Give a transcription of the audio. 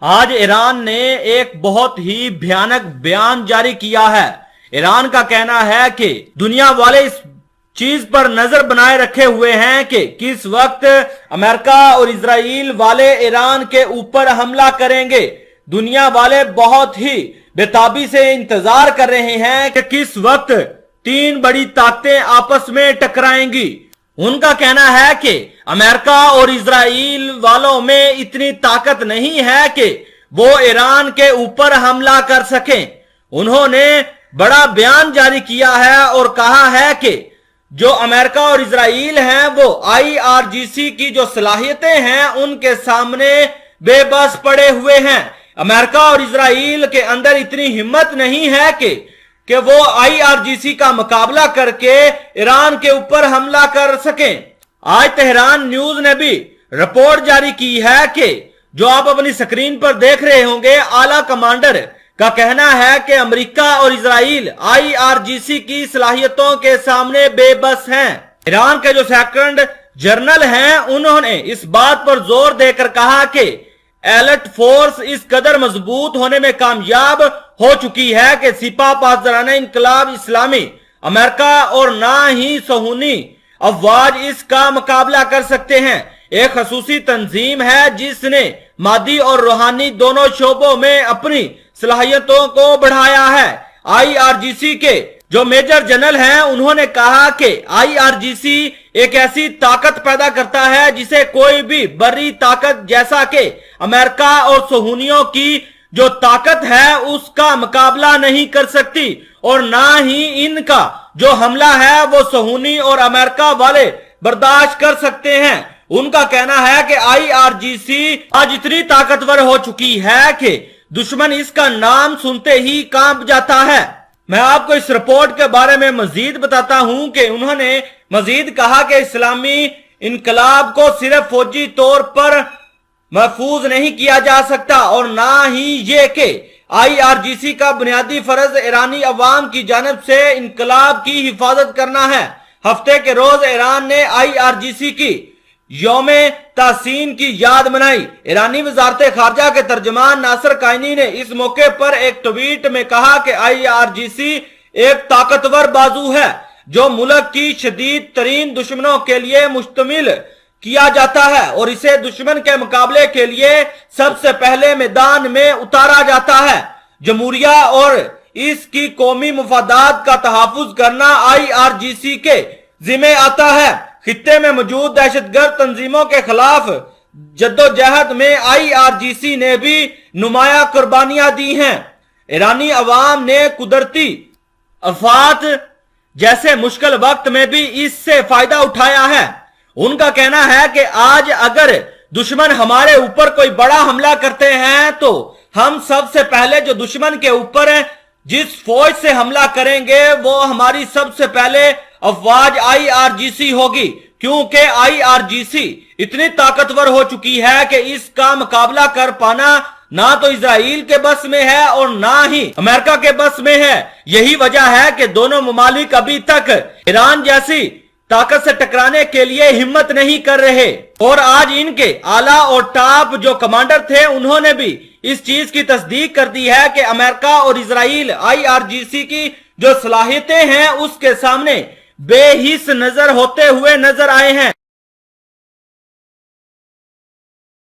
आज ईरान ने एक बहुत ही भयानक बयान जारी किया है। ईरान का कहना है कि दुनिया वाले इस चीज पर नजर बनाए रखे हुए हैं कि किस वक्त अमेरिका और इजराइल वाले ईरान के ऊपर हमला करेंगे। दुनिया वाले बहुत ही बेताबी से इंतजार कर रहे हैं कि किस वक्त तीन बड़ी ताकतें आपस में टकराएंगी। उनका कहना है कि अमेरिका और इजराइल वालों में इतनी ताकत नहीं है कि वो ईरान के ऊपर हमला कर सकें। उन्होंने बड़ा बयान जारी किया है और कहा है कि जो अमेरिका और इजराइल हैं वो IRGC की जो सलाहियतें हैं उनके सामने बेबस पड़े हुए हैं। अमेरिका और इजराइल के अंदर इतनी हिम्मत नहीं है कि वो IRGC का मुकाबला करके ईरान के ऊपर हमला कर सकें। आज तेहरान न्यूज ने भी रिपोर्ट जारी की है कि जो आप अपनी स्क्रीन पर देख रहे होंगे, आला कमांडर का कहना है कि अमेरिका और इजराइल IRGC की सलाहियतों के सामने बेबस हैं। ईरान के जो सेकंड जनरल हैं उन्होंने इस बात पर जोर देकर कहा कि एलर्ट फोर्स इस कदर मजबूत होने में कामयाब हो चुकी है कि सिपा पासदाराना इनकलाब इस्लामी अमेरिका और ना ही सहूनी अफवाज इसका मुकाबला कर सकते हैं। एक खसूसी तंजीम है जिसने मादी और रूहानी दोनों शोबों में अपनी सलाहियतों को बढ़ाया है। IRGC के जो मेजर जनरल हैं उन्होंने कहा कि IRGC एक ऐसी ताकत पैदा करता है जिसे कोई भी बड़ी ताकत जैसा कि अमेरिका और सहूनियों की जो ताकत है उसका मुकाबला नहीं कर सकती और ना ही इनका जो हमला है वो सहूनी और अमेरिका वाले बर्दाश्त कर सकते हैं। उनका कहना है कि IRGC आज इतनी ताकतवर हो चुकी है कि दुश्मन इसका नाम सुनते ही कांप जाता है। मैं आपको इस रिपोर्ट के बारे में मजीद बताता हूं कि उन्होंने मजीद कहा कि इस्लामी इनकलाब को सिर्फ फौजी तौर पर महफूज नहीं किया जा सकता और ना ही ये कि IRGC का बुनियादी फर्ज ईरानी अवाम की जानब से इनकलाब की हिफाजत करना है। हफ्ते के रोज ईरान ने IRGC की यौमे तासीन की याद मनाई। ईरानी वजारत खारजा के तर्जमान नासिर कायनी ने इस मौके पर एक ट्वीट में कहा कि IRGC एक ताकतवर बाजू है जो मुल्क की शदीद तरीन दुश्मनों के लिए मुश्तमिल किया जाता है और इसे दुश्मन के मुकाबले के लिए सबसे पहले मैदान में उतारा जाता है। जमहूरिया और इसकी कौमी मुफादात का तहफ्फुज करना IRGC के जिम्मे आता है। खित्ते में मौजूद दहशतगर्द तंजीमों के खिलाफ जद्दोजहद में IRGC ने भी नुमाया कुर्बानियां दी हैं। ईरानी अवाम ने कुदरती आफात जैसे मुश्किल वक्त में भी इससे फायदा उठाया है। उनका कहना है कि आज अगर दुश्मन हमारे ऊपर कोई बड़ा हमला करते हैं तो हम सबसे पहले जो दुश्मन के ऊपर जिस फौज से हमला करेंगे वो हमारी सबसे पहले अफवाज IRGC होगी, क्योंकि IRGC इतनी ताकतवर हो चुकी है कि इसका मुकाबला कर पाना ना तो इजराइल के बस में है और ना ही अमेरिका के बस में है। यही वजह है कि दोनों ममालिक अभी तक ईरान जैसी ताकत से टकराने के लिए हिम्मत नहीं कर रहे और आज इनके आला और टॉप जो कमांडर थे उन्होंने भी इस चीज की तस्दीक कर दी है कि अमेरिका और इजराइल IRGC की जो सलाहियतें हैं उसके सामने बेहिस नजर होते हुए नजर आए हैं।